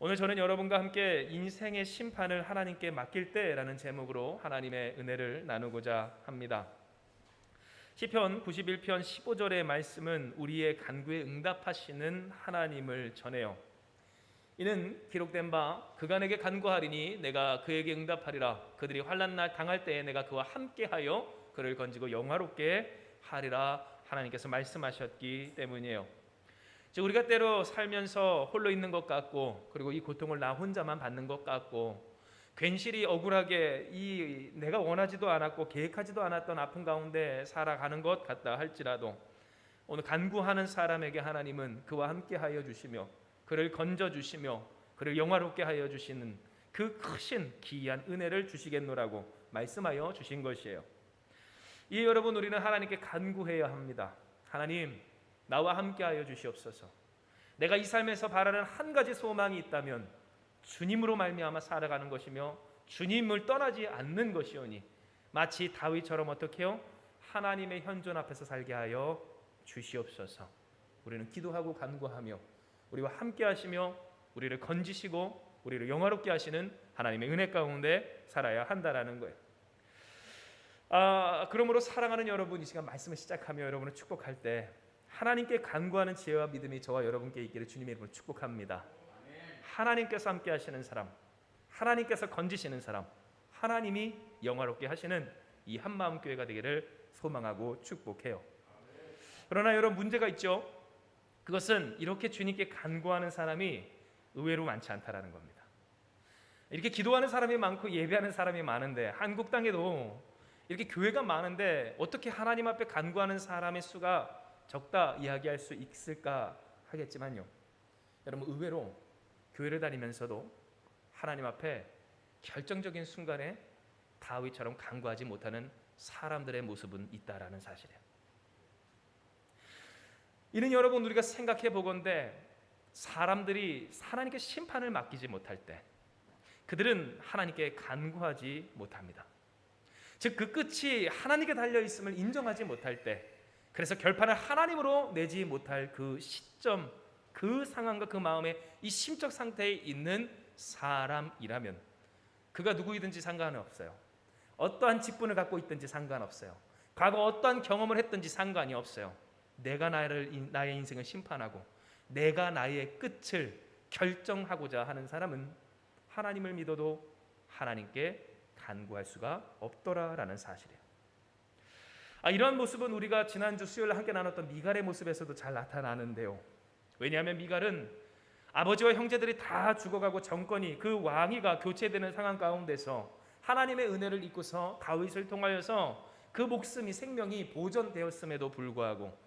오늘 저는 여러분과 함께 인생의 심판을 하나님께 맡길 때라는 제목으로 하나님의 은혜를 나누고자 합니다. 시편 91편 15절의 말씀은 우리의 간구에 응답하시는 하나님을 전해요. 이는 기록된 바 그간에게 간구하리니 내가 그에게 응답하리라. 그들이 환난 날 당할 때에 내가 그와 함께하여 그를 건지고 영화롭게 하리라. 하나님께서 말씀하셨기 때문이에요. 즉 우리가 때로 살면서 홀로 있는 것 같고, 그리고 이 고통을 나 혼자만 받는 것 같고, 괜시리 억울하게 내가 원하지도 않았고 계획하지도 않았던 아픔 가운데 살아가는 것 같다 할지라도, 오늘 간구하는 사람에게 하나님은 그와 함께 하여 주시며 그를 건져 주시며 그를 영화롭게 하여 주시는 그 크신 기이한 은혜를 주시겠노라고 말씀하여 주신 것이에요. 이 여러분, 우리는 하나님께 간구해야 합니다. 하나님, 나와 함께 하여 주시옵소서. 내가 이 삶에서 바라는 한 가지 소망이 있다면 주님으로 말미암아 살아가는 것이며 주님을 떠나지 않는 것이오니, 마치 다윗처럼 어떻게 해요? 하나님의 현존 앞에서 살게 하여 주시옵소서. 우리는 기도하고 간구하며 우리와 함께 하시며 우리를 건지시고 우리를 영화롭게 하시는 하나님의 은혜 가운데 살아야 한다라는 거예요. 그러므로 사랑하는 여러분, 이 시간 말씀을 시작하며 여러분을 축복할 때 하나님께 간구하는 지혜와 믿음이 저와 여러분께 있기를 주님의 이름으로 축복합니다. 하나님께서 함께 하시는 사람, 하나님께서 건지시는 사람, 하나님이 영화롭게 하시는 이 한마음 교회가 되기를 소망하고 축복해요. 그러나 여러분, 문제가 있죠. 그것은 이렇게 주님께 간구하는 사람이 의외로 많지 않다라는 겁니다. 이렇게 기도하는 사람이 많고 예배하는 사람이 많은데, 한국 땅에도 이렇게 교회가 많은데 어떻게 하나님 앞에 간구하는 사람의 수가 적다 이야기할 수 있을까 하겠지만요, 여러분, 의외로 교회를 다니면서도 하나님 앞에 결정적인 순간에 다윗처럼 간구하지 못하는 사람들의 모습은 있다라는 사실이에요. 이는 여러분, 우리가 생각해 보건대 사람들이 하나님께 심판을 맡기지 못할 때 그들은 하나님께 간구하지 못합니다. 즉 그 끝이 하나님께 달려 있음을 인정하지 못할 때, 그래서 결판을 하나님으로 내지 못할 그 시점, 그 상황과 그 마음의 이 심적 상태에 있는 사람이라면 그가 누구이든지 상관없어요. 어떠한 직분을 갖고 있든지 상관없어요. 과거 어떠한 경험을 했든지 상관이 없어요. 내가 나의 인생을 심판하고 내가 나의 끝을 결정하고자 하는 사람은 하나님을 믿어도 하나님께 간구할 수가 없더라라는 사실이에요. 이러한 모습은 우리가 지난주 수요일 함께 나눴던 미갈의 모습에서도 잘 나타나는데요. 왜냐하면 미갈은 아버지와 형제들이 다 죽어가고 정권이, 그 왕위가 교체되는 상황 가운데서 하나님의 은혜를 입고서 다윗을 통하여서 그 목숨이, 생명이 보존되었음에도 불구하고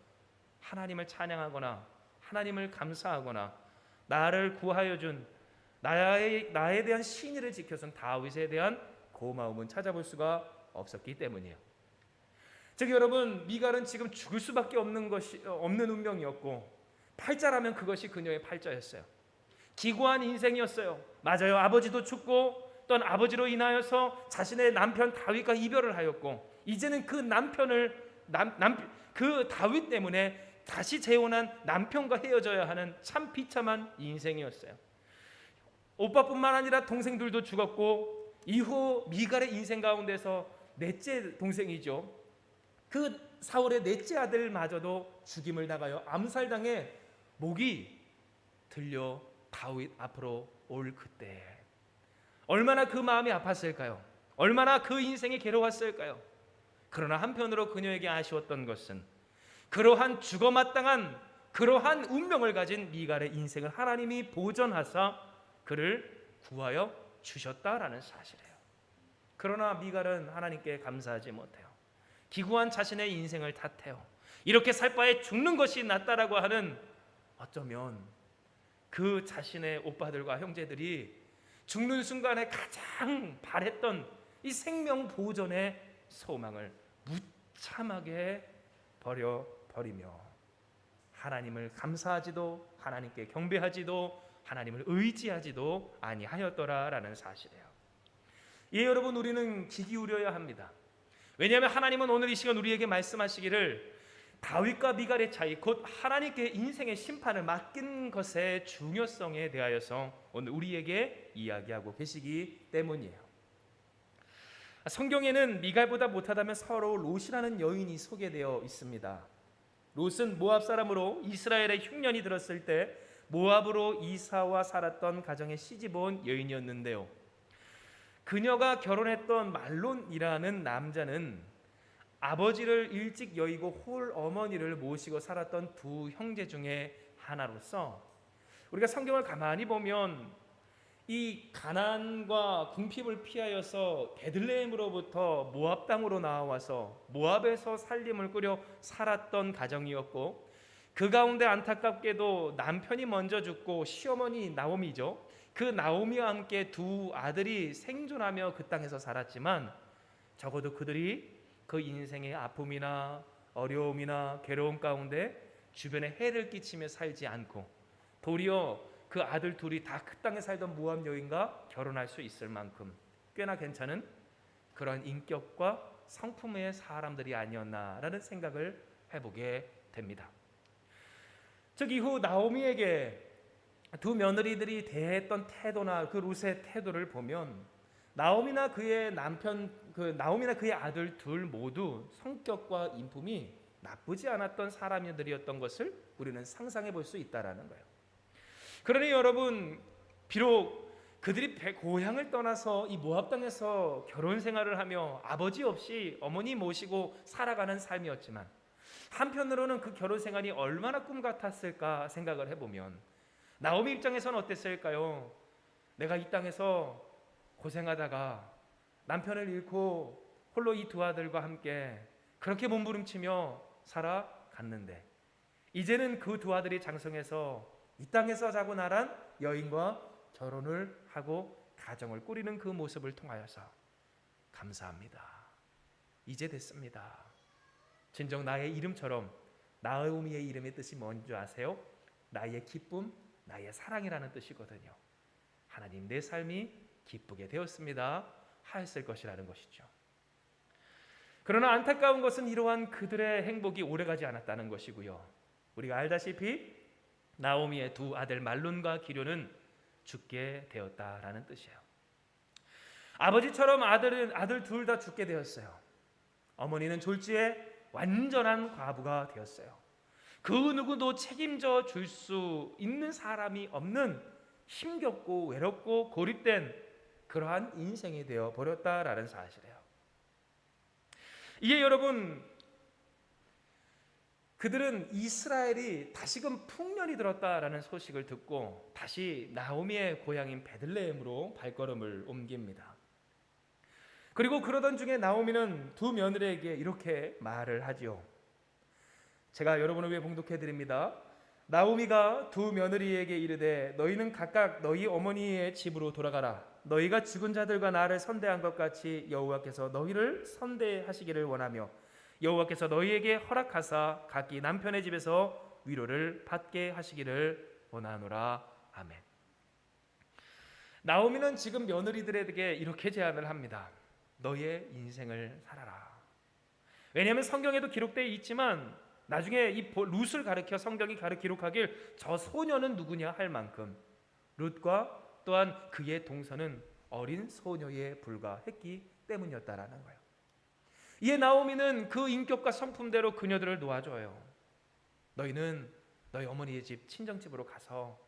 하나님을 찬양하거나 하나님을 감사하거나 나를 구하여 준 나에 대한 신의를 지켜준 다윗에 대한 고마움은 찾아볼 수가 없었기 때문이에요. 즉 여러분, 미갈은 지금 죽을 수밖에 없는 운명이었고, 팔자라면 그것이 그녀의 팔자였어요. 기구한 인생이었어요. 맞아요. 아버지도 죽고 또 아버지로 인하여서 자신의 남편 다윗과 이별을 하였고, 이제는 그 남편을 그 다윗 때문에 다시 재혼한 남편과 헤어져야 하는 참 비참한 인생이었어요. 오빠뿐만 아니라 동생들도 죽었고, 이후 미갈의 인생 가운데서 넷째 동생이죠, 그 사울의 넷째 아들마저도 죽임을 당하여 암살당해 목이 들려 다윗 앞으로 올 그때 얼마나 그 마음이 아팠을까요? 얼마나 그 인생이 괴로웠을까요? 그러나 한편으로 그녀에게 아쉬웠던 것은 그러한 죽어마땅한 그러한 운명을 가진 미갈의 인생을 하나님이 보존하사 그를 구하여 주셨다라는 사실이에요. 그러나 미갈은 하나님께 감사하지 못해요. 기구한 자신의 인생을 탓해요. 이렇게 살 바에 죽는 것이 낫다라고 하는, 어쩌면 그 자신의 오빠들과 형제들이 죽는 순간에 가장 바랬던 이 생명 보존의 소망을 무참하게 버려버리며 하나님을 감사하지도 하나님께 경배하지도 하나님을 의지하지도 아니하였더라라는 사실이에요. 여러분, 우리는 귀 기울여야 합니다. 왜냐하면 하나님은 오늘 이 시간 우리에게 말씀하시기를 다윗과 미갈의 차이, 곧 하나님께 인생의 심판을 맡긴 것의 중요성에 대하여서 오늘 우리에게 이야기하고 계시기 때문이에요. 성경에는 미갈보다 못하다면 서로 롯이라는 여인이 소개되어 있습니다. 롯은 모압 사람으로 이스라엘의 흉년이 들었을 때 모압으로 이사와 살았던 가정에 시집온 여인이었는데요. 그녀가 결혼했던 말론이라는 남자는 아버지를 일찍 여의고 홀 어머니를 모시고 살았던 두 형제 중에 하나로서 우리가 성경을 가만히 보면 이 가나안과 궁핍을 피하여서 베들레헴으로부터 모압 땅으로 나와서 모압에서 살림을 꾸려 살았던 가정이었고, 그 가운데 안타깝게도 남편이 먼저 죽고 시어머니 나오미죠. 그 나오미와 함께 두 아들이 생존하며 그 땅에서 살았지만 적어도 그들이 그 인생의 아픔이나 어려움이나 괴로움 가운데 주변에 해를 끼치며 살지 않고 도리어 그 아들 둘이 다 그 땅에 살던 모압 여인과 결혼할 수 있을 만큼 꽤나 괜찮은 그런 인격과 성품의 사람들이 아니었나라는 생각을 해보게 됩니다. 즉 이후 나오미에게 두 며느리들이 대했던 태도나 그 롯의 태도를 보면 나오미나 그의 남편, 나오미나 그의 아들 둘 모두 성격과 인품이 나쁘지 않았던 사람들이었던 것을 우리는 상상해 볼 수 있다라는 거예요. 그러니 여러분, 비록 그들이 고향을 떠나서 이 모압 땅에서 결혼 생활을 하며 아버지 없이 어머니 모시고 살아가는 삶이었지만, 한편으로는 그 결혼 생활이 얼마나 꿈 같았을까 생각을 해보면 나오미 입장에서는 어땠을까요? 내가 이 땅에서 고생하다가 남편을 잃고 홀로 이 두 아들과 함께 그렇게 몸부림치며 살아갔는데, 이제는 그 두 아들이 장성해서 이 땅에서 자고 나란 여인과 결혼을 하고 가정을 꾸리는 그 모습을 통하여서 감사합니다. 이제 됐습니다. 진정 나의 이름처럼 나오미의 이름의 뜻이 뭔지 아세요? 나의 기쁨, 나의 사랑이라는 뜻이거든요. 하나님, 내 삶이 기쁘게 되었습니다 하였을 것이라는 것이죠. 그러나 안타까운 것은 이러한 그들의 행복이 오래가지 않았다는 것이고요. 우리가 알다시피 나오미의 두 아들 말론과 기료는 죽게 되었다라는 뜻이에요. 아버지처럼 아들 둘 다 죽게 되었어요. 어머니는 졸지에 완전한 과부가 되었어요. 그 누구도 책임져 줄 수 있는 사람이 없는 힘겹고 외롭고 고립된 그러한 인생이 되어 버렸다라는 사실이에요. 이게 여러분, 그들은 이스라엘이 다시금 풍년이 들었다라는 소식을 듣고 다시 나오미의 고향인 베들레헴으로 발걸음을 옮깁니다. 그리고 그러던 중에 나오미는 두 며느리에게 이렇게 말을 하지요. 제가 여러분을 위해 봉독해 드립니다. 나오미가 두 며느리에게 이르되 너희는 각각 너희 어머니의 집으로 돌아가라. 너희가 죽은 자들과 나를 선대한 것 같이 여호와께서 너희를 선대하시기를 원하며 여호와께서 너희에게 허락하사 각기 남편의 집에서 위로를 받게 하시기를 원하노라. 아멘. 나오미는 지금 며느리들에게 이렇게 제안을 합니다. 너희의 인생을 살아라. 왜냐하면 성경에도 기록되어 있지만 나중에 이 룻을 가리켜 성경이 기록하길 저 소녀는 누구냐 할 만큼 룻과 또한 그의 동서는 어린 소녀에 불과했기 때문이었다라는 거예요. 이에 나오미는 그 인격과 성품대로 그녀들을 놓아줘요. 너희는 너희 어머니의 집 친정집으로 가서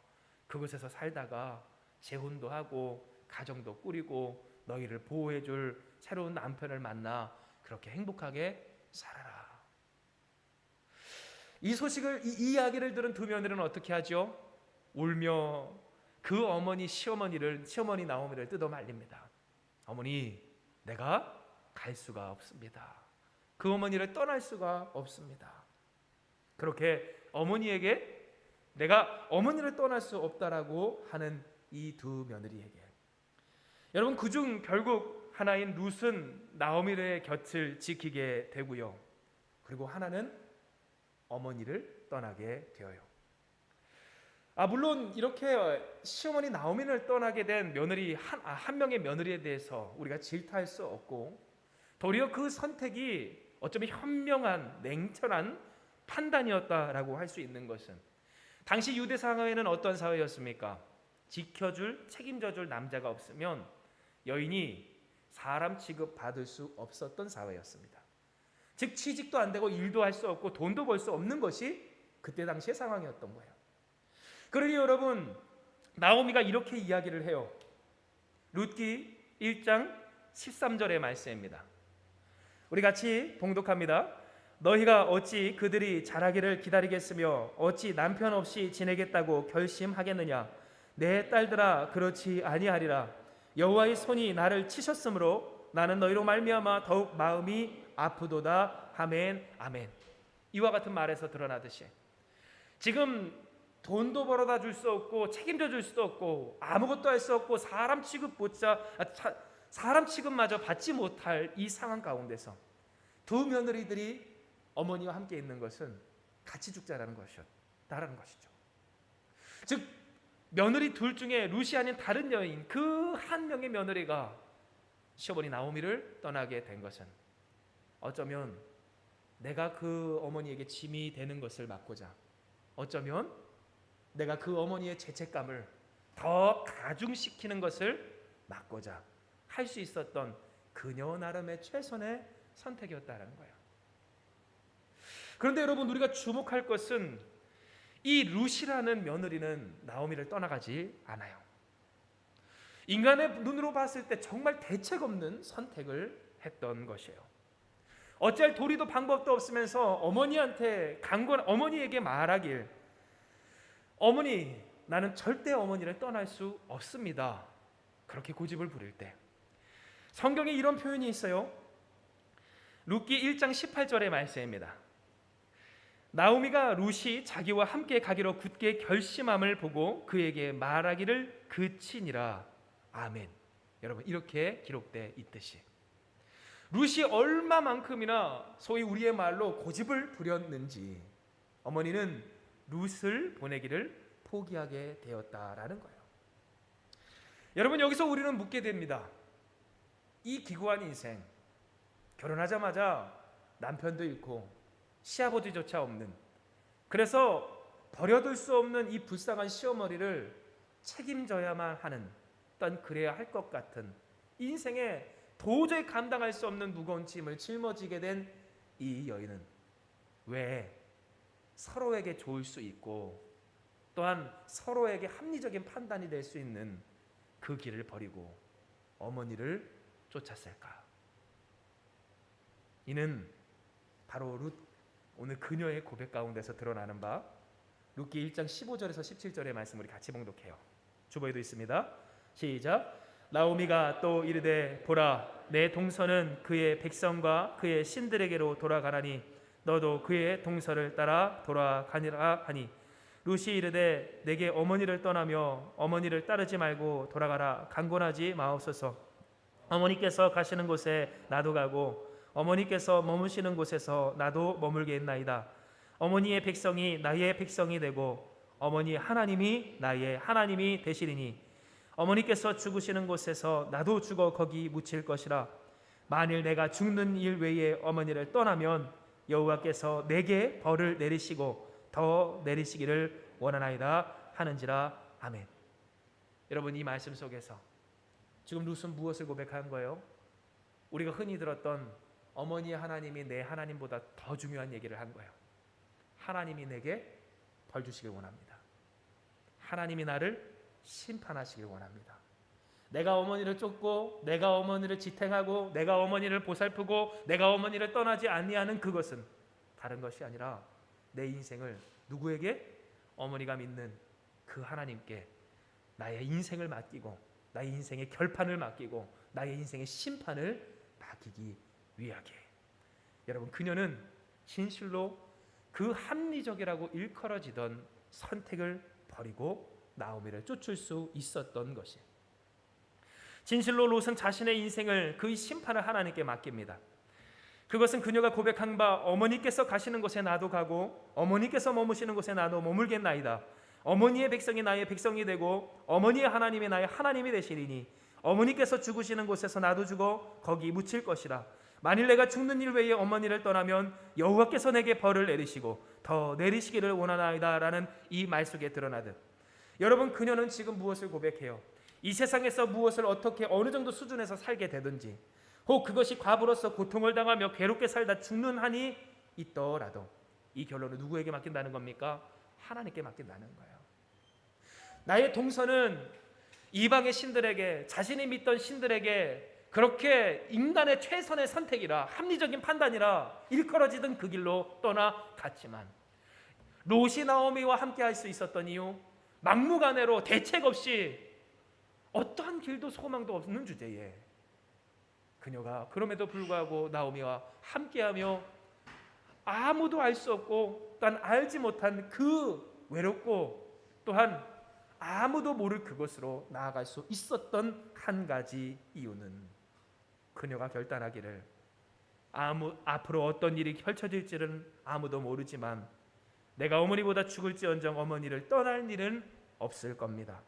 그곳에서 살다가 재혼도 하고 가정도 꾸리고 너희를 보호해줄 새로운 남편을 만나 그렇게 행복하게 살아라. 이 소식을, 이 이야기를 들은 두 며느리는 어떻게 하죠? 울며 그 시어머니 나오미를 뜯어 말립니다. 어머니, 내가 갈 수가 없습니다. 그 어머니를 떠날 수가 없습니다. 그렇게 어머니에게 내가 어머니를 떠날 수 없다라고 하는 이 두 며느리에게, 여러분, 그중 결국 하나인 룻은 나오미의 곁을 지키게 되고요. 그리고 하나는 어머니를 떠나게 되어요. 물론 이렇게 시어머니 나오미를 떠나게 된 며느리 한 명의 며느리에 대해서 우리가 질타할 수 없고, 도리어 그 선택이 어쩌면 현명한 냉철한 판단이었다라고 할 수 있는 것은, 당시 유대 사회는 어떤 사회였습니까? 지켜줄, 책임져줄 남자가 없으면 여인이 사람 취급받을 수 없었던 사회였습니다. 즉 취직도 안 되고 일도 할 수 없고 돈도 벌 수 없는 것이 그때 당시의 상황이었던 거예요. 그러니 여러분, 나오미가 이렇게 이야기를 해요. 룻기 1장 13절의 말씀입니다. 우리 같이 봉독합니다. 너희가 어찌 그들이 자라기를 기다리겠으며 어찌 남편 없이 지내겠다고 결심하겠느냐? 내 딸들아, 그렇지 아니하리라. 여호와의 손이 나를 치셨으므로 나는 너희로 말미암아 더욱 마음이 아프도다. 아멘, 아멘. 이와 같은 말에서 드러나듯이 지금 돈도 벌어다 줄 수 없고 책임져 줄 수도 없고 아무것도 할 수 없고 사람 취급마저 받지 못할 이 상황 가운데서 두 며느리들이 어머니와 함께 있는 것은 같이 죽자라는 것이었다라는 것이죠. 즉 며느리 둘 중에 룻이 아닌 다른 여인 그 한 명의 며느리가 시어머니 나오미를 떠나게 된 것은 어쩌면 내가 그 어머니에게 짐이 되는 것을 막고자, 어쩌면 내가 그 어머니의 죄책감을 더 가중시키는 것을 막고자 할 수 있었던 그녀 나름의 최선의 선택이었다는 거예요. 그런데 여러분, 우리가 주목할 것은 이 룻이라는 며느리는 나오미를 떠나가지 않아요. 인간의 눈으로 봤을 때 정말 대책 없는 선택을 했던 것이에요. 어찌할 도리도 방법도 없으면서 어머니에게 말하길, 어머니, 나는 절대 어머니를 떠날 수 없습니다. 그렇게 고집을 부릴 때 성경에 이런 표현이 있어요. 룻기 1장 18절의 말씀입니다. 나오미가 룻이 자기와 함께 가기로 굳게 결심함을 보고 그에게 말하기를 그치니라. 아멘. 여러분, 이렇게 기록되어 있듯이 룻이 얼마만큼이나 소위 우리의 말로 고집을 부렸는지 어머니는 룻을 보내기를 포기하게 되었다라는 거예요. 여러분, 여기서 우리는 묻게 됩니다. 이 기구한 인생, 결혼하자마자 남편도 잃고 시아버지조차 없는, 그래서 버려둘 수 없는 이 불쌍한 시어머니를 책임져야만 하는, 떤 그래야 할 것 같은 인생에 도저히 감당할 수 없는 무거운 짐을 짊어지게 된 이 여인은 왜 서로에게 좋을 수 있고 또한 서로에게 합리적인 판단이 될 수 있는 그 길을 버리고 어머니를 쫓았을까? 이는 바로 룻, 오늘 그녀의 고백 가운데서 드러나는 바 룻기 1장 15절에서 17절의 말씀 우리 같이 봉독해요. 주보에도 있습니다. 시작. 나오미가 또 이르되 보라, 내 동서는 그의 백성과 그의 신들에게로 돌아가나니 너도 그의 동서를 따라 돌아가니라 하니 룻이 이르되 내게 어머니를 떠나며 어머니를 따르지 말고 돌아가라. 강권하지 마옵소서. 어머니께서 가시는 곳에 나도 가고 어머니께서 머무시는 곳에서 나도 머물겠나이다. 어머니의 백성이 나의 백성이 되고 어머니 하나님이 나의 하나님이 되시리니 어머니께서 죽으시는 곳에서 나도 죽어 거기 묻힐 것이라. 만일 내가 죽는 일 외에 어머니를 떠나면 여호와께서 내게 벌을 내리시고 더 내리시기를 원하나이다 하는지라. 아멘. 여러분, 이 말씀 속에서 지금 룻은 무엇을 고백한 거예요? 우리가 흔히 들었던 어머니의 하나님이 내 하나님보다 더 중요한 얘기를 한 거예요. 하나님이 내게 벌 주시길 원합니다. 하나님이 나를 심판하시길 원합니다. 내가 어머니를 쫓고 내가 어머니를 지탱하고 내가 어머니를 보살피고 내가 어머니를 떠나지 아니하는 그것은 다른 것이 아니라 내 인생을 누구에게? 어머니가 믿는 그 하나님께 나의 인생을 맡기고 나의 인생의 결판을 맡기고 나의 인생의 심판을 맡기기 위하게. 여러분, 그녀는 진실로 그 합리적이라고 일컬어지던 선택을 버리고 나오미를 쫓을 수 있었던 것이, 진실로 롯은 자신의 인생을 그의 심판을 하나님께 맡깁니다. 그것은 그녀가 고백한 바 어머니께서 가시는 곳에 나도 가고 어머니께서 머무시는 곳에 나도 머물겠나이다. 어머니의 백성이 나의 백성이 되고 어머니의 하나님이 나의 하나님이 되시리니 어머니께서 죽으시는 곳에서 나도 죽어 거기 묻힐 것이라. 만일 내가 죽는 일 외에 어머니를 떠나면 여호와께서 내게 벌을 내리시고 더 내리시기를 원하나이다 라는 이 말 속에 드러나듯, 여러분, 그녀는 지금 무엇을 고백해요? 이 세상에서 무엇을 어떻게 어느 정도 수준에서 살게 되든지, 혹 그것이 과부로서 고통을 당하며 괴롭게 살다 죽는 한이 있더라도 이 결론을 누구에게 맡긴다는 겁니까? 하나님께 맡긴다는 거예요. 나의 동서는 이방의 신들에게, 자신이 믿던 신들에게 그렇게 인간의 최선의 선택이라, 합리적인 판단이라 일컬어지던 그 길로 떠나갔지만, 롯이 나오미와 함께 할 수 있었던 이유, 막무가내로 대책 없이 어떠한 길도 소망도 없는 주제에 그녀가 그럼에도 불구하고 나오미와 함께하며 아무도 알 수 없고 또한 알지 못한 그 외롭고 또한 아무도 모를 그곳으로 나아갈 수 있었던 한 가지 이유는, 그녀가 결단하기를 앞으로 어떤 일이 펼쳐질지는 아무도 모르지만 내가 어머니보다 죽을지언정 어머니를 떠날 일은 없을 겁니다.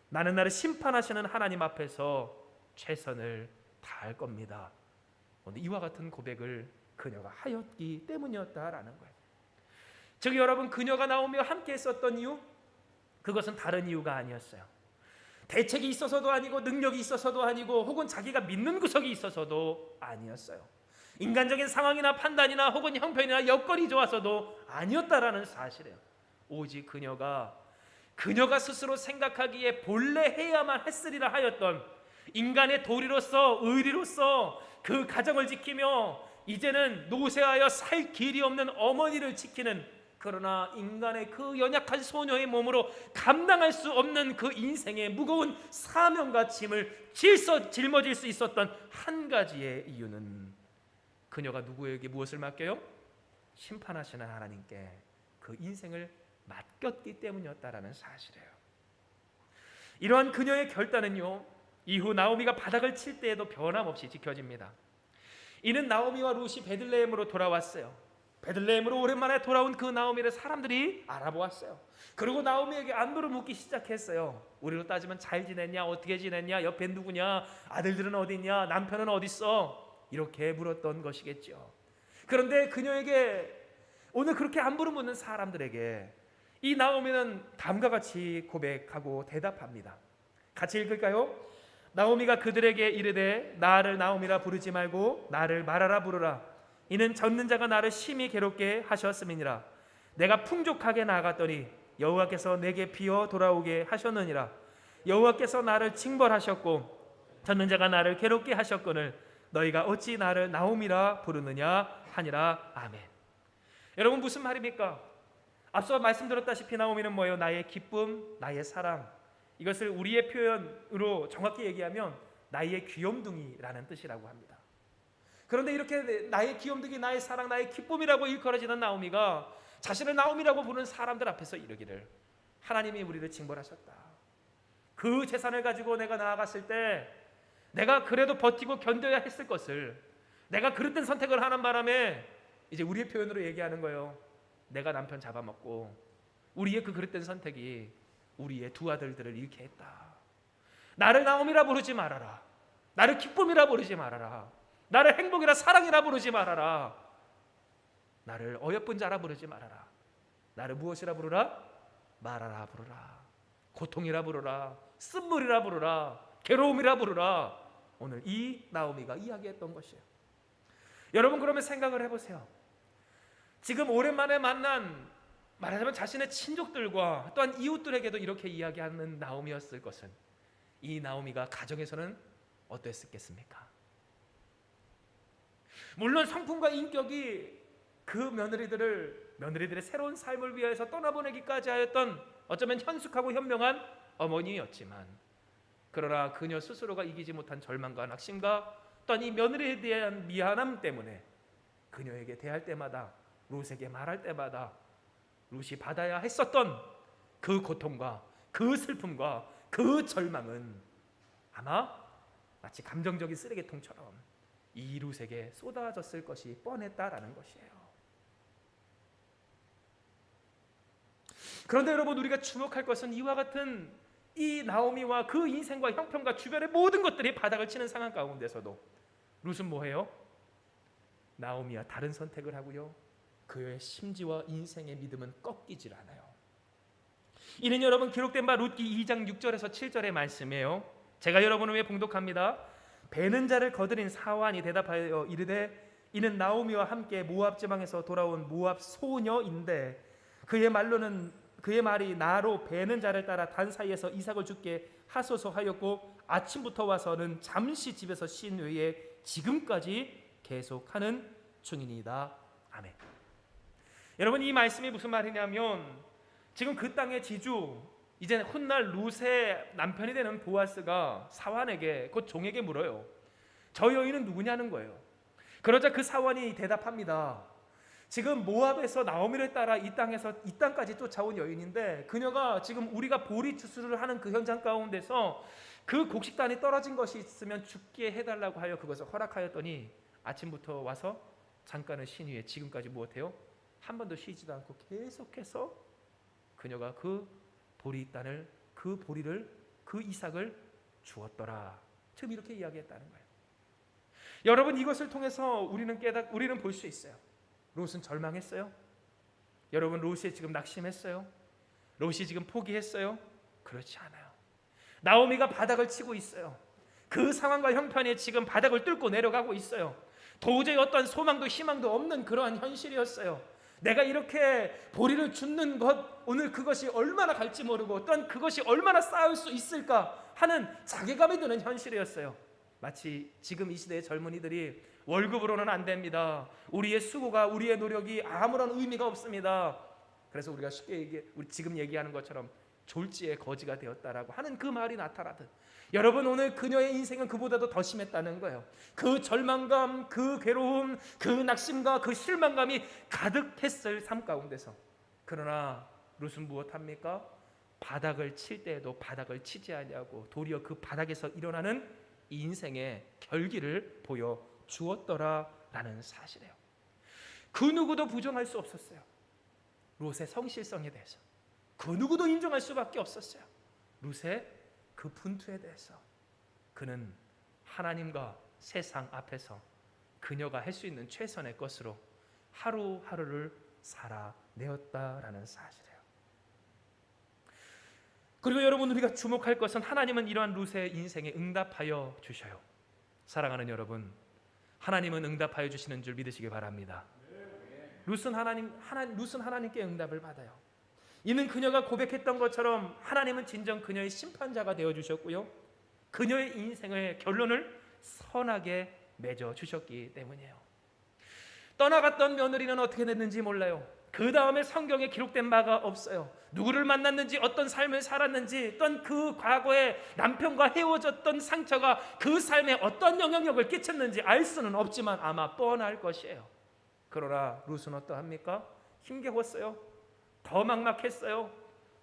나는 나를 심판하시는 하나님 앞에서 최선을 다할 겁니다. 오늘 이와 같은 고백을 그녀가 하였기 때문이었다라는 거예요. 즉 여러분, 그녀가 나오며 함께 했었던 이유, 그것은 다른 이유가 아니었어요. 대책이 있어서도 아니고 능력이 있어서도 아니고 혹은 자기가 믿는 구석이 있어서도 아니었어요. 인간적인 상황이나 판단이나 혹은 형편이나 여건이 좋아서도 아니었다라는 사실이에요. 오직 그녀가 스스로 생각하기에 본래 해야만 했으리라 하였던 인간의 도리로서, 의리로서 그 가정을 지키며 이제는 노쇠하여 살 길이 없는 어머니를 지키는, 그러나 인간의 그 연약한 소녀의 몸으로 감당할 수 없는 그 인생의 무거운 사명과 짐을 짊어질 수 있었던 한 가지의 이유는, 그녀가 누구에게 무엇을 맡겨요? 심판하시는 하나님께 그 인생을 맡겼기 때문이었다라는 사실이에요. 이러한 그녀의 결단은요, 이후 나오미가 바닥을 칠 때에도 변함없이 지켜집니다. 이는 나오미와 룻이 베들레헴으로 돌아왔어요. 베들레헴으로 오랜만에 돌아온 그 나오미를 사람들이 알아보았어요. 그리고 나오미에게 안부를 묻기 시작했어요. 우리로 따지면 잘 지냈냐, 어떻게 지냈냐, 옆에 누구냐, 아들들은 어디 있냐, 남편은 어디 있어, 이렇게 물었던 것이겠죠. 그런데 그녀에게 오늘 그렇게 안부를 묻는 사람들에게 이 나오미는 다음과 같이 고백하고 대답합니다. 같이 읽을까요? 나오미가 그들에게 이르되 나를 나오미라 부르지 말고 나를 마라라 부르라. 이는 젖는 자가 나를 심히 괴롭게 하셨음이니라. 내가 풍족하게 나아갔더니 여호와께서 내게 비어 돌아오게 하셨느니라. 여호와께서 나를 징벌하셨고 젖는 자가 나를 괴롭게 하셨거늘 너희가 어찌 나를 나오미라 부르느냐 하니라. 아멘. 여러분, 무슨 말입니까? 앞서 말씀드렸다시피 나오미는 뭐예요? 나의 기쁨, 나의 사랑. 이것을 우리의 표현으로 정확히 얘기하면 나의 귀염둥이라는 뜻이라고 합니다. 그런데 이렇게 나의 귀염둥이, 나의 사랑, 나의 기쁨이라고 일컬어지는 나오미가 자신을 나오미라고 부르는 사람들 앞에서 이르기를, 하나님이 우리를 징벌하셨다. 그 재산을 가지고 내가 나아갔을 때 내가 그래도 버티고 견뎌야 했을 것을 내가 그릇된 선택을 하는 바람에 이제 우리의 표현으로 얘기하는 거예요. 내가 남편 잡아먹고 우리의 그 그릇된 선택이 우리의 두 아들들을 잃게 했다. 나를 나오미라 부르지 말아라. 나를 기쁨이라 부르지 말아라. 나를 행복이라, 사랑이라 부르지 말아라. 나를 어여쁜 자라 부르지 말아라. 나를 무엇이라 부르라? 말하라 부르라. 고통이라 부르라. 쓴물이라 부르라. 괴로움이라 부르라. 오늘 이 나오미가 이야기했던 것이에요. 여러분, 그러면 생각을 해보세요. 지금 오랜만에 만난, 말하자면 자신의 친족들과 또한 이웃들에게도 이렇게 이야기하는 나오미였을 것은, 이 나오미가 가정에서는 어땠겠습니까? 물론 성품과 인격이 그 며느리들의 새로운 삶을 위해서 떠나보내기까지 하였던 어쩌면 현숙하고 현명한 어머니였지만, 그러나 그녀 스스로가 이기지 못한 절망과 낙심과 또한 이 며느리에 대한 미안함 때문에 그녀에게 대할 때마다, 룻에게 말할 때마다 룻이 받아야 했었던 그 고통과 그 슬픔과 그 절망은 아마 마치 감정적인 쓰레기통처럼 이 룻에게 쏟아졌을 것이 뻔했다라는 것이에요. 그런데 여러분, 우리가 주목할 것은 이와 같은 이 나오미와 그 인생과 형편과 주변의 모든 것들이 바닥을 치는 상황 가운데서도 룻은 뭐해요? 나오미와 다른 선택을 하고요. 그의 심지와 인생의 믿음은 꺾이질 않아요. 이는 여러분 기록된 바 룻기 2장 6절에서 7절의 말씀이에요. 제가 여러분을 위해 봉독합니다. 베는 자를 거드린 사환이 대답하여 이르되 이는 나오미와 함께 모압 지방에서 돌아온 모압 소녀인데 그의 말이 나로 베는 자를 따라 단 사이에서 이삭을 죽게 하소서 하였고 아침부터 와서는 잠시 집에서 쉰 외에 지금까지 계속하는 중이니이다. 아멘. 여러분, 이 말씀이 무슨 말이냐면 지금 그 땅의 지주 이제 훗날 룻의 남편이 되는 보아스가 사환에게 곧 종에게 물어요. 저 여인은 누구냐는 거예요. 그러자 그 사환이 대답합니다. 지금 모압에서 나오미를 따라 이 땅까지 쫓아온 여인인데 그녀가 지금 우리가 보리 추수를 하는 그 현장 가운데서 그 곡식단이 떨어진 것이 있으면 죽게 해달라고 하여 그것을 허락하였더니 아침부터 와서 잠깐은 쉰 후에 지금까지 무엇해요? 한 번도 쉬지도 않고 계속해서 그녀가 그 보리단을 그 보리를 그 이삭을 주었더라. 지금 이렇게 이야기했다는 거예요. 여러분, 이것을 통해서 우리는 볼 수 있어요. 롯은 절망했어요. 여러분, 롯이 지금 낙심했어요. 롯이 지금 포기했어요. 그렇지 않아요. 나오미가 바닥을 치고 있어요. 그 상황과 형편이 지금 바닥을 뚫고 내려가고 있어요. 도저히 어떤 소망도 희망도 없는 그러한 현실이었어요. 내가 이렇게 보리를 줍는 것, 오늘 그것이 얼마나 갈지 모르고 또한 그것이 얼마나 쌓을 수 있을까 하는 자괴감이 드는 현실이었어요. 마치 지금 이 시대의 젊은이들이 월급으로는 안 됩니다. 우리의 수고가, 우리의 노력이 아무런 의미가 없습니다. 그래서 우리가 쉽게 우리 지금 얘기하는 것처럼 졸지의 거지가 되었다라고 하는 그 말이 나타나듯, 여러분, 오늘 그녀의 인생은 그보다도 더 심했다는 거예요. 그 절망감, 그 괴로움, 그 낙심과 그 실망감이 가득했을 삶 가운데서, 그러나 룻은 무엇합니까? 바닥을 칠 때에도 바닥을 치지 아니하고 도리어 그 바닥에서 일어나는 인생의 결기를 보여 주었더라라는 사실이에요. 그 누구도 부정할 수 없었어요. 룻의 성실성에 대해서 그 누구도 인정할 수밖에 없었어요. 룻의 그 분투에 대해서 그는 하나님과 세상 앞에서 그녀가 할 수 있는 최선의 것으로 하루하루를 살아내었다라는 사실이에요. 그리고 여러분, 우리가 주목할 것은 하나님은 이러한 룻의 인생에 응답하여 주셔요. 사랑하는 여러분, 하나님은 응답하여 주시는 줄 믿으시기 바랍니다. 룻은 하나님께 응답을 받아요. 이는 그녀가 고백했던 것처럼 하나님은 진정 그녀의 심판자가 되어주셨고요, 그녀의 인생의 결론을 선하게 맺어주셨기 때문이에요. 떠나갔던 며느리는 어떻게 됐는지 몰라요. 그 다음에 성경에 기록된 바가 없어요. 누구를 만났는지, 어떤 삶을 살았는지, 또한 그 과거에 남편과 헤어졌던 상처가 그 삶에 어떤 영향력을 끼쳤는지 알 수는 없지만 아마 뻔할 것이에요. 그러나 룻은 어떠합니까? 힘겨웠어요. 더 막막했어요.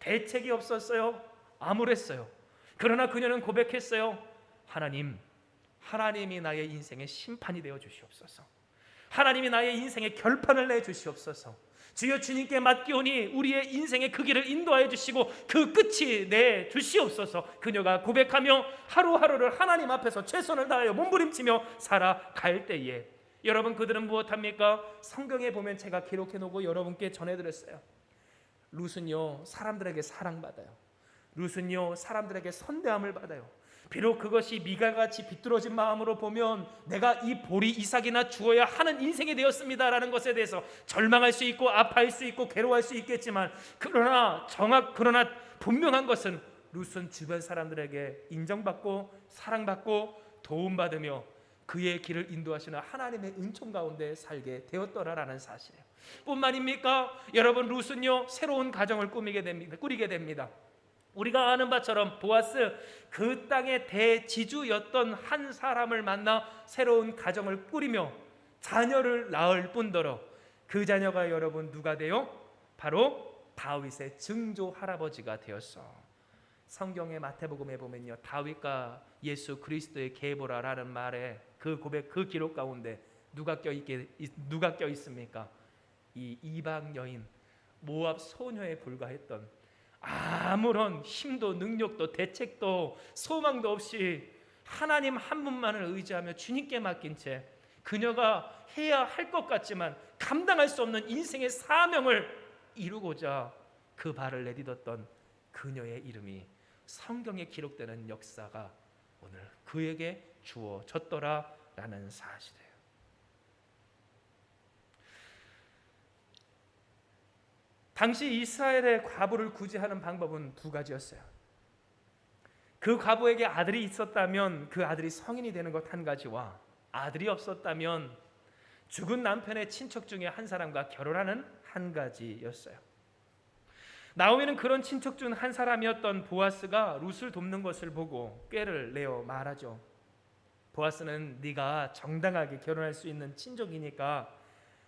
대책이 없었어요. 암울했어요. 그러나 그녀는 고백했어요. 하나님이 나의 인생의 심판이 되어 주시옵소서. 하나님이 나의 인생의 결판을 내 주시옵소서. 주여, 주님께 맡기오니 우리의 인생의 그 길을 인도하여 주시고 그 끝이 내 주시옵소서. 그녀가 고백하며 하루하루를 하나님 앞에서 최선을 다하여 몸부림치며 살아갈 때에, 여러분, 그들은 무엇합니까? 성경에 보면 제가 기록해 놓고 여러분께 전해드렸어요. 룻은요, 사람들에게 사랑받아요. 룻은요, 사람들에게 선대함을 받아요. 비록 그것이 미갈같이 비뚤어진 마음으로 보면 내가 이 보리 이삭이나 주어야 하는 인생이 되었습니다라는 것에 대해서 절망할 수 있고 아파할 수 있고 괴로워할 수 있겠지만, 그러나 분명한 것은 룻은 주변 사람들에게 인정받고 사랑받고 도움받으며 그의 길을 인도하시는 하나님의 은총 가운데 살게 되었더라라는 사실이에요. 뿐만입니까? 여러분, 룻은요, 새로운 가정을 꾸리게 됩니다. 우리가 아는 바처럼 보아스, 그 땅의 대지주였던 한 사람을 만나 새로운 가정을 꾸리며 자녀를 낳을 뿐더러 그 자녀가 여러분 누가 돼요? 바로 다윗의 증조 할아버지가 되었어. 성경의 마태복음에 보면요, 다윗과 예수 그리스도의 계보라라는 말에 그 고백, 그 기록 가운데 누가 껴 있습니까? 이 이방 여인, 모압 소녀에 불과했던, 아무런 힘도 능력도 대책도 소망도 없이 하나님 한 분만을 의지하며 주님께 맡긴 채 그녀가 해야 할 것 같지만 감당할 수 없는 인생의 사명을 이루고자 그 발을 내딛었던 그녀의 이름이 성경에 기록되는 역사가 오늘 그에게 주어졌더라라는 사실이에요. 당시 이스라엘의 과부를 구제하는 방법은 두 가지였어요. 그 과부에게 아들이 있었다면 그 아들이 성인이 되는 것 한 가지와 아들이 없었다면 죽은 남편의 친척 중에 한 사람과 결혼하는 한 가지였어요. 나오미는 그런 친척 중 한 사람이었던 보아스가 룻을 돕는 것을 보고 꾀를 내어 말하죠. 보아스는 네가 정당하게 결혼할 수 있는 친족이니까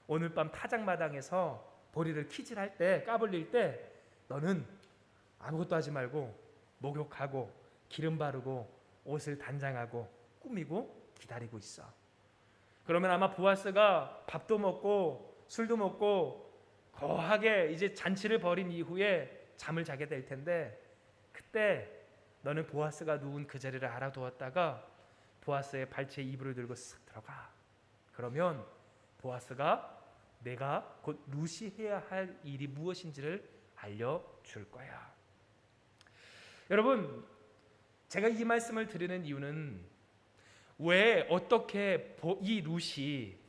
오늘 밤 타작마당에서 보리를 키질할 때, 까불릴 때 너는 아무것도 하지 말고 목욕하고 기름 바르고 옷을 단장하고 꾸미고 기다리고 있어. 그러면 아마 보아스가 밥도 먹고 술도 먹고 거하게 이제 잔치를 벌인 이후에 잠을 자게 될 텐데, 그때 너는 보아스가 누운 그 자리를 알아두었다가 보아스의 발치에 이불을 들고 쓱 들어가. 그러면 보아스가 내가 곧 룻이 해야 할 일이 무엇인지를 알려줄 거야. 여러분, 제가 이 말씀을 드리는 이유는 왜 어떻게 이 룻이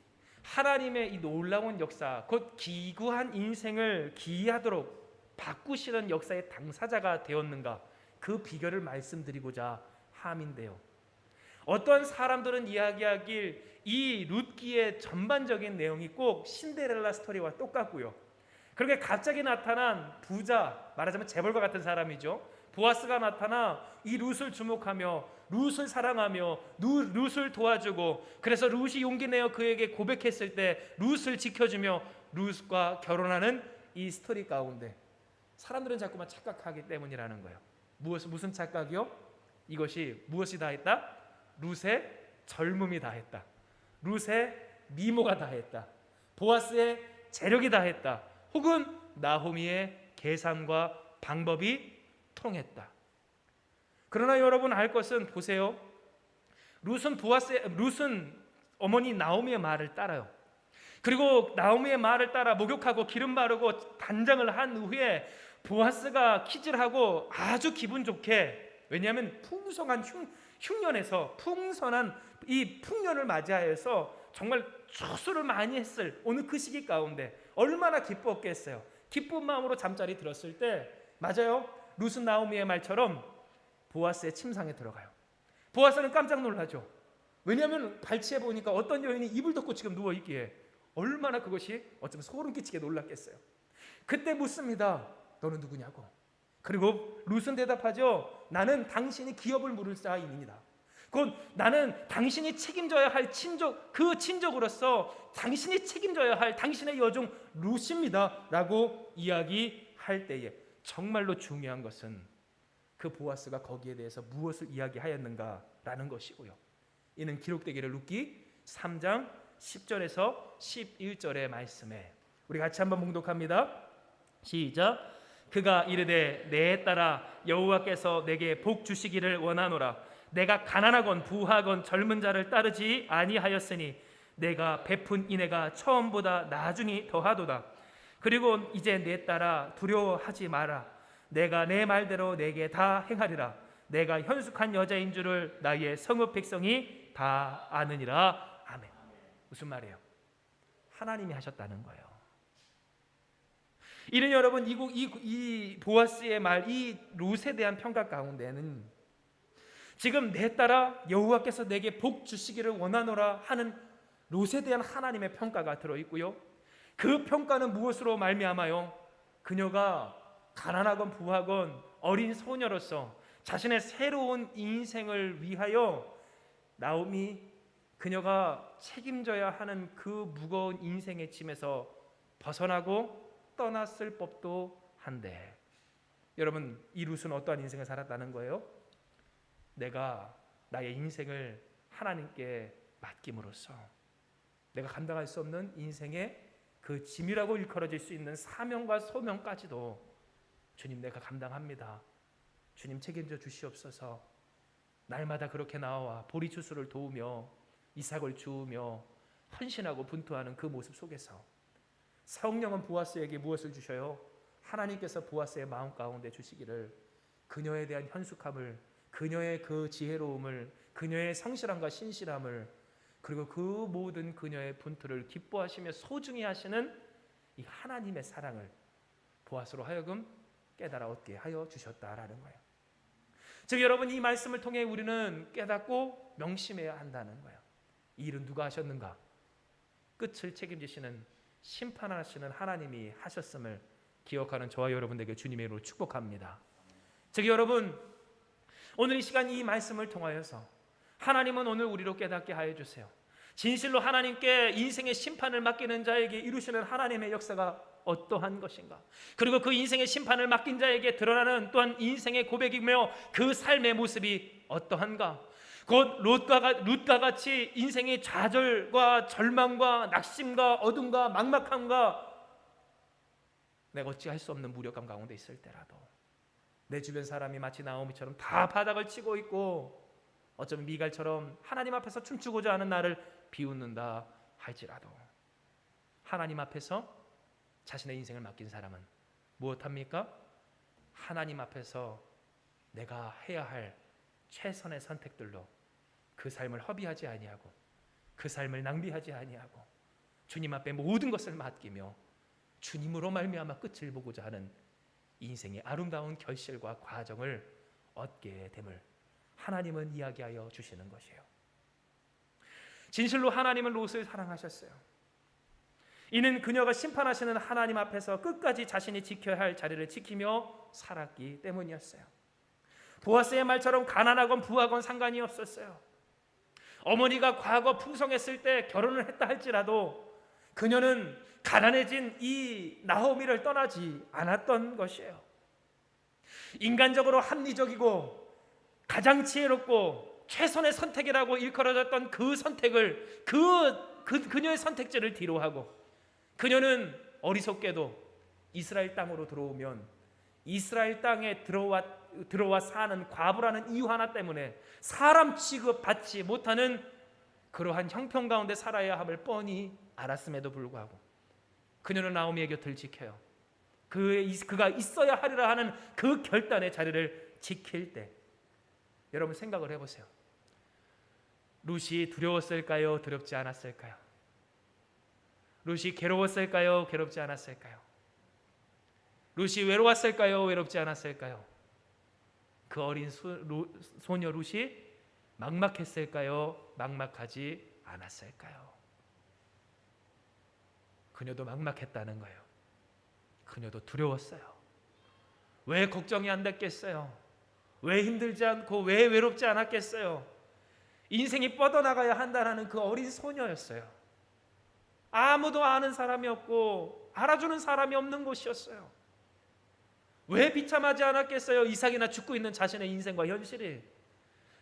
하나님의 이 놀라운 역사, 곧 기구한 인생을 기이하도록 바꾸시는 역사의 당사자가 되었는가, 그 비결을 말씀드리고자 함인데요. 어떤 사람들은 이야기하길 이 룻기의 전반적인 내용이 꼭 신데렐라 스토리와 똑같고요. 그렇게 갑자기 나타난 부자, 말하자면 재벌과 같은 사람이죠. 보아스가 나타나 이 룻을 주목하며 룻을 사랑하며 룻을 도와주고, 그래서 룻이 용기 내어 그에게 고백했을 때 룻을 지켜주며 룻과 결혼하는 이 스토리 가운데 사람들은 자꾸만 착각하기 때문이라는 거예요. 무슨 착각이요? 이것이 무엇이 다 했다? 룻의 젊음이 다 했다. 룻의 미모가 다 했다. 보아스의 재력이 다 했다. 혹은 나호미의 계산과 방법이 통했다. 그러나 여러분 알 것은, 보세요. 룻은 어머니 나오미의 말을 따라요. 그리고 나오미의 말을 따라 목욕하고 기름 바르고 단장을 한 후에 보아스가 키질하고 아주 기분 좋게, 왜냐하면 풍성한 흉년에서 풍선한 이 풍년을 맞이하여서 정말 추수를 많이 했을 오늘 그 시기 가운데 얼마나 기뻤겠어요. 기쁜 마음으로 잠자리 들었을 때, 맞아요, 룻은 나오미의 말처럼 보아스의 침상에 들어가요. 보아스는 깜짝 놀라죠. 왜냐하면 발치해 보니까 어떤 여인이 이불 덮고 지금 누워있기에 얼마나 그것이 어쩌면 소름 끼치게 놀랐겠어요. 그때 묻습니다. 너는 누구냐고. 그리고 룻은 대답하죠. 나는 당신이 기업을 물을 자인입니다. 곧 나는 당신이 책임져야 할 친족, 그 친족으로서 당신이 책임져야 할 당신의 여종 룻입니다 라고 이야기할 때에 정말로 중요한 것은 그 보아스가 거기에 대해서 무엇을 이야기하였는가라는 것이고요. 이는 기록되기를 룻기 3장 10절에서 11절의 말씀에 우리 같이 한번 봉독합니다. 시작. 그가 이르되 내 딸아 여호와께서 내게 복 주시기를 원하노라. 내가 가난하건 부하건 젊은 자를 따르지 아니하였으니 내가 베푼 인애가 처음보다 나중이 더하도다. 그리고 이제 내 딸아 두려워하지 마라. 내가 내 말대로 내게 다 행하리라. 내가 현숙한 여자인 줄을 나의 성읍 백성이 다 아느니라. 아멘. 무슨 말이에요? 하나님이 하셨다는 거예요. 이는 여러분 이 보아스의 말, 이 룻에 대한 평가 가운데는 지금 내 딸아 여호와께서 내게 복 주시기를 원하노라 하는 룻에 대한 하나님의 평가가 들어있고요. 그 평가는 무엇으로 말미암아요? 그녀가 가난하건 부하건 어린 소녀로서 자신의 새로운 인생을 위하여 나오미, 그녀가 책임져야 하는 그 무거운 인생의 짐에서 벗어나고 떠났을 법도 한데, 여러분 이 룻은 어떠한 인생을 살았다는 거예요? 내가 나의 인생을 하나님께 맡김으로써 내가 감당할 수 없는 인생의 그 짐이라고 일컬어질 수 있는 사명과 소명까지도 주님 내가 감당합니다. 주님 책임져 주시옵소서. 날마다 그렇게 나와 보리추수를 도우며 이삭을 주우며 헌신하고 분투하는 그 모습 속에서 성령은 보아스에게 무엇을 주셔요? 하나님께서 보아스의 마음 가운데 주시기를 그녀에 대한 현숙함을, 그녀의 그 지혜로움을, 그녀의 성실함과 신실함을, 그리고 그 모든 그녀의 분투를 기뻐하시며 소중히 하시는 이 하나님의 사랑을 보아스로 하여금 깨달아 얻게 하여 주셨다라는 거예요. 즉 여러분, 이 말씀을 통해 우리는 깨닫고 명심해야 한다는 거예요. 이 일은 누가 하셨는가? 끝을 책임지시는, 심판하시는 하나님이 하셨음을 기억하는 저와 여러분에게 주님의 이름으로 축복합니다. 즉 여러분, 오늘 이 시간 이 말씀을 통하여서 하나님은 오늘 우리로 깨닫게 하여 주세요. 진실로 하나님께 인생의 심판을 맡기는 자에게 이루시는 하나님의 역사가 어떠한 것인가? 그리고 그 인생의 심판을 맡긴 자에게 드러나는 또한 인생의 고백이며 그 삶의 모습이 어떠한가? 곧 룻과 같이 인생의 좌절과 절망과 낙심과 어둠과 막막함과 내가 어찌할 수 없는 무력감 가운데 있을 때라도 내 주변 사람이 마치 나오미처럼 다 바닥을 치고 있고 어쩌면 미갈처럼 하나님 앞에서 춤추고자 하는 나를 비웃는다 할지라도 하나님 앞에서 자신의 인생을 맡긴 사람은 무엇합니까? 하나님 앞에서 내가 해야 할 최선의 선택들로 그 삶을 허비하지 아니하고 그 삶을 낭비하지 아니하고 주님 앞에 모든 것을 맡기며 주님으로 말미암아 끝을 보고자 하는 인생의 아름다운 결실과 과정을 얻게 됨을 하나님은 이야기하여 주시는 것이에요. 진실로 하나님은 롯을 사랑하셨어요. 이는 그녀가 심판하시는 하나님 앞에서 끝까지 자신이 지켜야 할 자리를 지키며 살았기 때문이었어요. 보아스의 말처럼 가난하건 부하건 상관이 없었어요. 어머니가 과거 풍성했을 때 결혼을 했다 할지라도 그녀는 가난해진 이 나오미를 떠나지 않았던 것이에요. 인간적으로 합리적이고 가장 지혜롭고 최선의 선택이라고 일컬어졌던 그 선택을 그녀의 선택지를 뒤로하고 그녀는 어리석게도 이스라엘 땅으로 들어오면 이스라엘 땅에 들어와 사는 과부라는 이유 하나 때문에 사람 취급받지 못하는 그러한 형편 가운데 살아야 함을 뻔히 알았음에도 불구하고 그녀는 나오미의 곁을 지켜요. 그가 있어야 하리라 하는 그 결단의 자리를 지킬 때 여러분 생각을 해보세요. 룻이 두려웠을까요? 두렵지 않았을까요? 룻이 괴로웠을까요? 괴롭지 않았을까요? 룻이 외로웠을까요? 외롭지 않았을까요? 그 어린 소녀 룻이 막막했을까요? 막막하지 않았을까요? 그녀도 막막했다는 거예요. 그녀도 두려웠어요. 왜 걱정이 안 됐겠어요? 왜 힘들지 않고 왜 외롭지 않았겠어요? 인생이 뻗어나가야 한다는 그 어린 소녀였어요. 아무도 아는 사람이 없고 알아주는 사람이 없는 곳이었어요. 왜 비참하지 않았겠어요? 이삭이나 죽고 있는 자신의 인생과 현실이.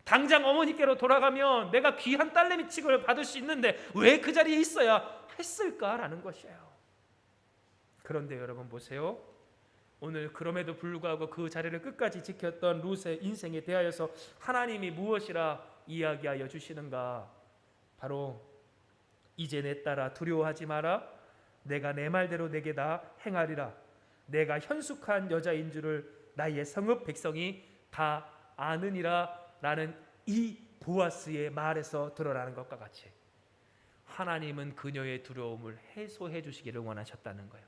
당장 어머니께로 돌아가면 내가 귀한 딸내미 취급을 받을 수 있는데 왜 그 자리에 있어야 했을까라는 것이에요. 그런데 여러분 보세요. 오늘 그럼에도 불구하고 그 자리를 끝까지 지켰던 룻의 인생에 대하여서 하나님이 무엇이라 이야기하여 주시는가? 바로 이제 내 딸아 두려워하지 마라. 내가 내 말대로 내게 다 행하리라. 내가 현숙한 여자인 줄을 나의 성읍 백성이 다 아느니라 라는 이 보아스의 말에서 드러나는 것과 같이 하나님은 그녀의 두려움을 해소해 주시기를 원하셨다는 거예요.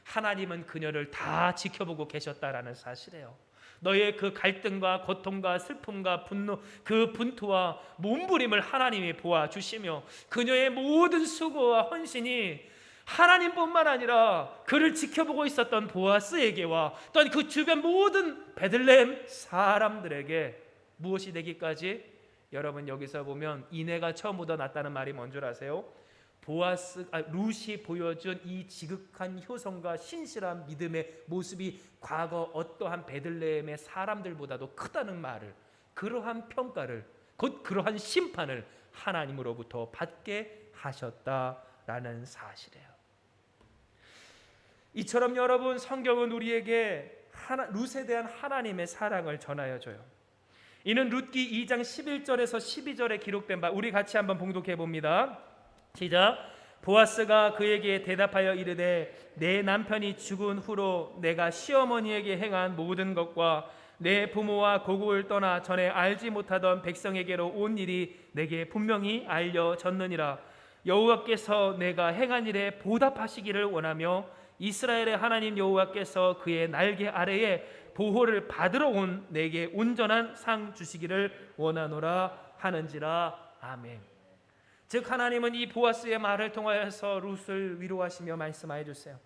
하나님은 그녀를 다 지켜보고 계셨다라는 사실이에요. 너의 그 갈등과 고통과 슬픔과 분노, 그 분투와 몸부림을 하나님이 보아주시며 그녀의 모든 수고와 헌신이 하나님뿐만 아니라 그를 지켜보고 있었던 보아스에게와 또한 그 주변 모든 베들레헴 사람들에게 무엇이 되기까지? 여러분 여기서 보면 이내가 처음보다 낫다는 말이 뭔 줄 아세요? 룻이 보여준 이 지극한 효성과 신실한 믿음의 모습이 과거 어떠한 베들레헴의 사람들보다도 크다는 말을, 그러한 평가를, 곧 그러한 심판을 하나님으로부터 받게 하셨다라는 사실이에요. 이처럼 여러분 성경은 우리에게 룻에 대한 하나님의 사랑을 전하여 줘요. 이는 룻기 2장 11절에서 12절에 기록된 바 우리 같이 한번 봉독해 봅니다. 시작. 보아스가 그에게 대답하여 이르되 내 남편이 죽은 후로 내가 시어머니에게 행한 모든 것과 내 부모와 고국을 떠나 전에 알지 못하던 백성에게로 온 일이 내게 분명히 알려졌느니라. 여호와께서 내가 행한 일에 보답하시기를 원하며 이스라엘의 하나님 여호와께서 그의 날개 아래에 보호를 받으러 온 내게 온전한 상 주시기를 원하노라 하는지라. 아멘. 즉 하나님은 이 보아스의 말을 통하여서 룻을 위로하시며 말씀하여 주세요.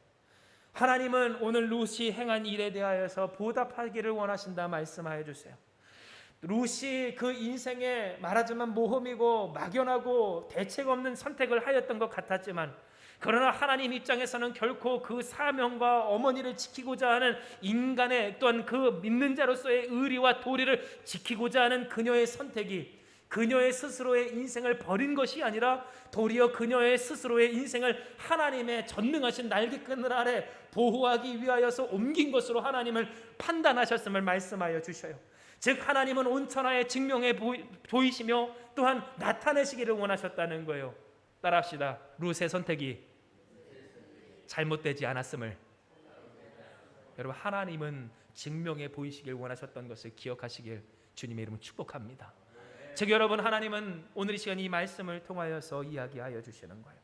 하나님은 오늘 룻이 행한 일에 대하여서 보답하기를 원하신다 말씀하여 주세요. 룻이 그 인생에 말하자면 모험이고 막연하고 대책 없는 선택을 하였던 것 같았지만, 그러나 하나님 입장에서는 결코 그 사명과 어머니를 지키고자 하는 인간의 또한 그 믿는 자로서의 의리와 도리를 지키고자 하는 그녀의 선택이 그녀의 스스로의 인생을 버린 것이 아니라 도리어 그녀의 스스로의 인생을 하나님의 전능하신 날개끈을 아래 보호하기 위하여서 옮긴 것으로 하나님을 판단하셨음을 말씀하여 주셔요. 즉 하나님은 온천하에 증명해 보이시며 또한 나타내시기를 원하셨다는 거예요. 따라합시다. 룻의 선택이 잘못되지 않았음을. 여러분, 하나님은 증명해 보이시길 원하셨던 것을 기억하시길 주님의 이름으로 축복합니다. 즉 여러분, 하나님은 오늘 이 시간 이 말씀을 통하여서 이야기하여 주시는 거예요.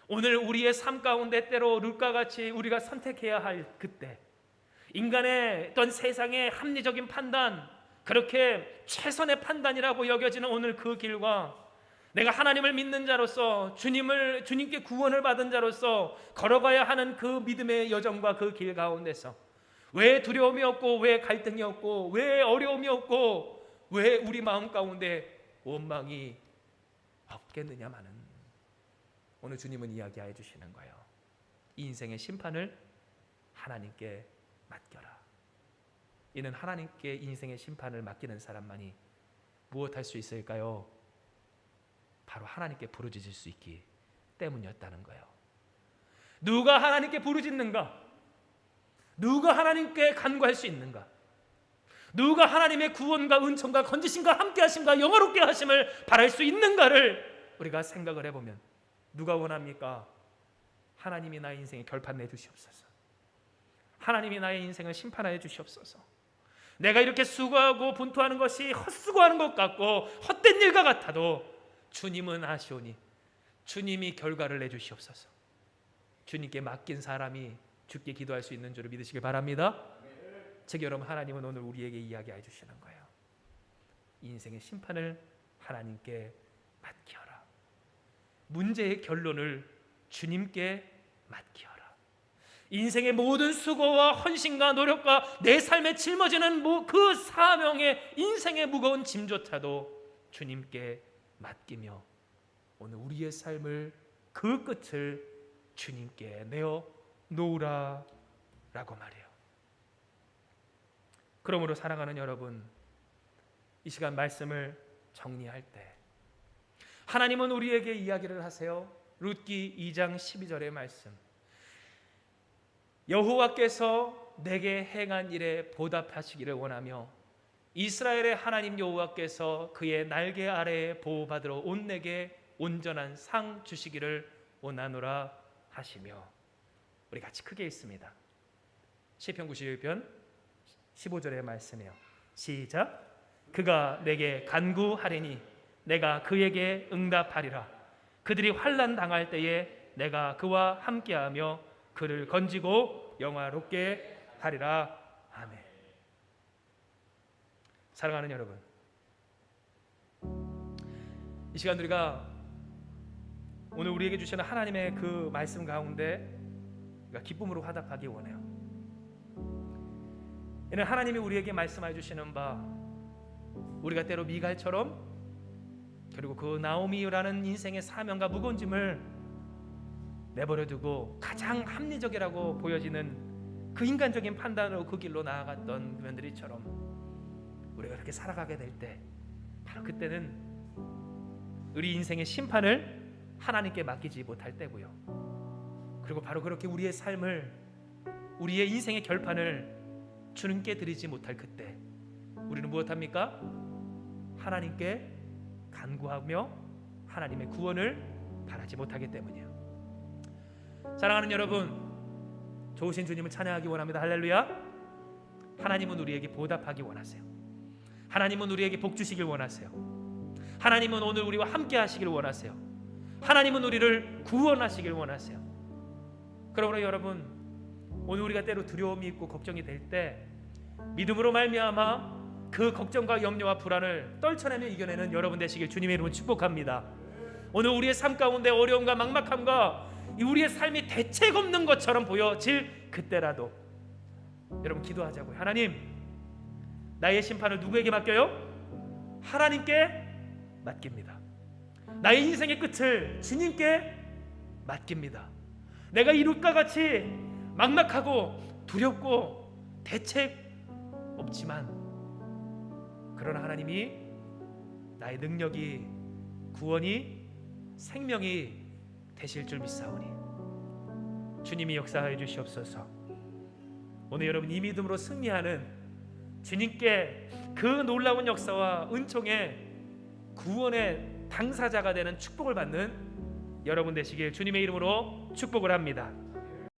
오늘 우리의 삶 가운데 때로 룻과 같이 우리가 선택해야 할 그때, 인간의 어떤 세상의 합리적인 판단, 그렇게 최선의 판단이라고 여겨지는 오늘 그 길과 내가 하나님을 믿는 자로서 주님께 구원을 받은 자로서 걸어가야 하는 그 믿음의 여정과 그 길 가운데서 왜 두려움이 없고 왜 갈등이 없고 왜 어려움이 없고 왜 우리 마음 가운데 원망이 없겠느냐마는 오늘 주님은 이야기해 주시는 거예요. 이 인생의 심판을 하나님께 맡겨라. 이는 하나님께 인생의 심판을 맡기는 사람만이 무엇할 수 있을까요? 바로 하나님께 부르짖을 수 있기 때문이었다는 거예요. 누가 하나님께 부르짖는가? 누가 하나님께 간구할 수 있는가? 누가 하나님의 구원과 은총과 건지심과 함께 하심과 영화롭게 하심을 바랄 수 있는가를 우리가 생각을 해보면 누가 원합니까? 하나님이 나의 인생에 결판 내주시옵소서. 하나님이 나의 인생을 심판하여 주시옵소서. 내가 이렇게 수고하고 분투하는 것이 헛수고하는 것 같고 헛된 일과 같아도 주님은 아시오니 주님이 결과를 내주시옵소서. 주님께 맡긴 사람이 주께 기도할 수 있는 줄을 믿으시길 바랍니다. 즉 여러분, 하나님은 오늘 우리에게 이야기해 주시는 거예요. 인생의 심판을 하나님께 맡겨라. 문제의 결론을 주님께 맡겨라. 인생의 모든 수고와 헌신과 노력과 내 삶에 짊어지는 그 사명의 인생의 무거운 짐조차도 주님께 맡기며 오늘 우리의 삶을 그 끝을 주님께 내어 놓으라 라고 말해요. 그러므로 사랑하는 여러분, 이 시간 말씀을 정리할 때 하나님은 우리에게 이야기를 하세요. 룻기 2장 12절의 말씀, 여호와께서 내게 행한 일에 보답하시기를 원하며 이스라엘의 하나님 여호와께서 그의 날개 아래에 보호받으러 온 내게 온전한 상 주시기를 원하노라 하시며. 우리 같이 크게 읽습니다. 시편 91편 15절의 말씀이요. 시작. 그가 내게 간구하리니 내가 그에게 응답하리라. 그들이 환난 당할 때에 내가 그와 함께하며 그를 건지고 영화롭게 하리라. 아멘. 사랑하는 여러분, 이 시간 우리가 오늘 우리에게 주시는 하나님의 그 말씀 가운데 우리가 기쁨으로 화답하기 원해요. 이는 하나님이 우리에게 말씀해 주시는 바, 우리가 때로 미갈처럼 그리고 그 나오미라는 인생의 사명과 무거운 짐을 내버려두고 가장 합리적이라고 보여지는 그 인간적인 판단으로 그 길로 나아갔던 며느리처럼 우리가 그렇게 살아가게 될 때, 바로 그때는 우리 인생의 심판을 하나님께 맡기지 못할 때고요. 그리고 바로 그렇게 우리의 삶을, 우리의 인생의 결판을 주님께 드리지 못할 그때 우리는 무엇합니까? 하나님께 간구하며 하나님의 구원을 바라지 못하기 때문이에요. 사랑하는 여러분, 좋으신 주님을 찬양하기 원합니다. 할렐루야. 하나님은 우리에게 보답하기 원하세요. 하나님은 우리에게 복 주시길 원하세요. 하나님은 오늘 우리와 함께 하시길 원하세요. 하나님은 우리를 구원하시길 원하세요. 그러므로 여러분, 오늘 우리가 때로 두려움이 있고 걱정이 될 때 믿음으로 말미암아 그 걱정과 염려와 불안을 떨쳐내며 이겨내는 여러분 되시길 주님의 이름으로 축복합니다. 오늘 우리의 삶 가운데 어려움과 막막함과 우리의 삶이 대책 없는 것처럼 보여질 그때라도 여러분 기도하자고요. 하나님, 나의 심판을 누구에게 맡겨요? 하나님께 맡깁니다. 나의 인생의 끝을 주님께 맡깁니다. 내가 이룰까 같이 막막하고 두렵고 대책 없지만 그러나 하나님이 나의 능력이 구원이 생명이 되실 줄 믿사오니 주님이 역사하여 주시옵소서. 오늘 여러분 이 믿음으로 승리하는 주님께 그 놀라운 역사와 은총의 구원의 당사자가 되는 축복을 받는 여러분 되시길 주님의 이름으로 축복을 합니다.